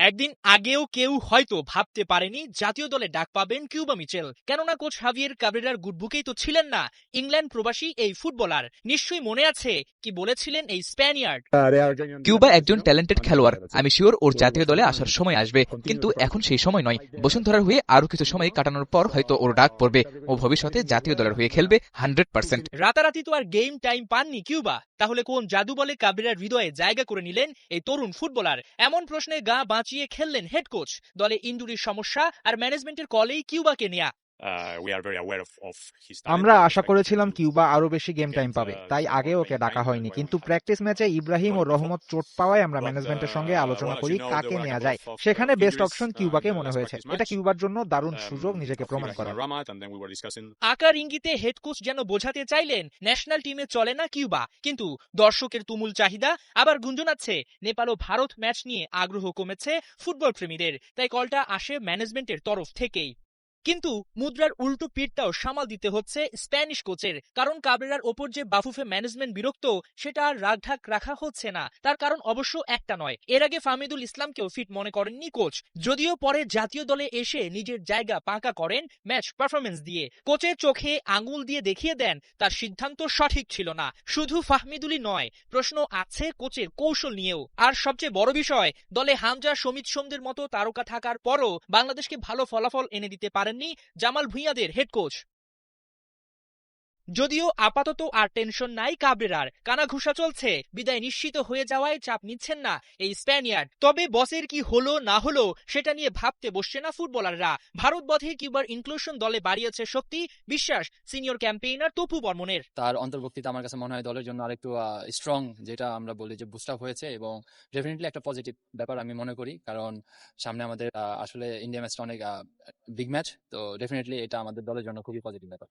একদিন আগেও কেউ হয়তো ভাবতে পারেনি জাতীয় দলে ডাক পাবেন কিউবা মিচেল। কেননা কোচ হাভিয়ের কাবরেরার গুডবুকেই তো ছিলেন না ইংল্যান্ড প্রবাসী এই ফুটবলার। নিশ্চয়ই মনে আছে কি বলেছিলেন এই স্প্যানিয়ার্ড। কিউবা একজন ট্যালেন্টেড খেলোয়াড়, আমি শিওর ওর জাতীয় দলে আসার সময় আসবে, কিন্তু এখন সেই সময় নয়। বসুন্ধরার হয়ে আরো কিছু সময় কাটানোর পর হয়তো ওর ডাক পড়বে, ও ভবিষ্যতে জাতীয় দলের হয়ে খেলবে 100%। রাতারাতি তো আর গেম টাইম পাননি কিউবা, তাহলে কোন জাদু বলে কাবরেরার হৃদয়ে জায়গা করে নিলেন এই তরুণ ফুটবলার? এমন প্রশ্নে গা বাঁচিয়ে খেললেন হেড কোচ। দলে ইনজুরির সমস্যা আর ম্যানেজমেন্টের কলেই কিউবাকে নেয়া। আমরা আশা করেছিলাম কিউবা আরো বেশি গেম টাইম পাবে, তাই আগে ওকে ডাকা হয়নি। কিন্তু প্র্যাকটিস ম্যাচে ইব্রাহিম ও রহমত চোট পাওয়ায় আমরা ম্যানেজমেন্টের সঙ্গে আলোচনা করি কাকে নেওয়া যায়। সেখানে বেস্ট অপশন কিউবাকে মনে হয়েছে। এটা কিউবার জন্য দারুণ সুযোগ নিজেকে প্রমাণ করার। আকার ইঙ্গিতে হেড কোচ যেন বোঝাতে চাইলেন ন্যাশনাল টিমে চলে না কিউবা, কিন্তু দর্শকের তুমুল চাহিদা। আবার গুঞ্জন আছে নেপাল ও ভারত ম্যাচ নিয়ে আগ্রহ কমেছে ফুটবল প্রেমীদের, তাই কলটা আসে ম্যানেজমেন্টের তরফ থেকেই। কিন্তু মুদ্রার উল্টো পিঠটাও সামাল দিতে হচ্ছে স্প্যানিশ কোচের, কারণ কাবরেরার ওপর যে বাফুফে ম্যানেজমেন্ট বিরক্ত সেটা আর রাগঢাক রাখা হচ্ছে না। তার কারণ অবশ্য একটা নয়, এর আগে ফাহমিদুল ইসলামকেও ফিট মনে করেননি কোচ, যদিও পরে জাতীয় দলে এসে নিজের জায়গা পাকা করেন ম্যাচ পারফরমেন্স দিয়ে। কোচের চোখে আঙুল দিয়ে দেখিয়ে দেন তার সিদ্ধান্ত সঠিক ছিল না। শুধু ফাহমিদুলই নয়, প্রশ্ন আছে কোচের কৌশল নিয়েও। আর সবচেয়ে বড় বিষয়, দলে হামজা সমিত সোমদের মতো তারকা থাকার পরও বাংলাদেশকে ভালো ফলাফল এনে দিতে পারেননি জামাল ভুঁইয়াদের হেড কোচ। যদিও আপাতত আর টেনশন নাই কাবরেরার, কানাঘুষা চলছে, বিদায় নিশ্চিত হয়ে যাওয়ায় চাপ নিচ্ছেন না এই স্প্যানিয়ার্ড। তবে বসের কি হলো না হলো সেটা নিয়ে ভাবতে বসছে না ফুটবলাররা। ভারত বধে কিউবার ইনক্লুশন দলে বাড়িয়েছে শক্তি, বিশ্বাস সিনিয়র ক্যাম্পেইনার তপু বর্মনের। তার অন্তর্ভুক্তিতে আমার কাছে মনে হয় দলের জন্য আরেকটু স্ট্রং, যেটা আমরা বলি যে বুস্ট আপ হয়েছে, এবং ডেফিনেটলি একটা পজিটিভ ব্যাপার আমি মনে করি, কারণ সামনে আমাদের আসলে ইন্ডিয়া ম্যাচটা অনেক বিগ ম্যাচ, তো ডেফিনেটলি এটা আমাদের দলের জন্য খুবই পজিটিভ ব্যাপার।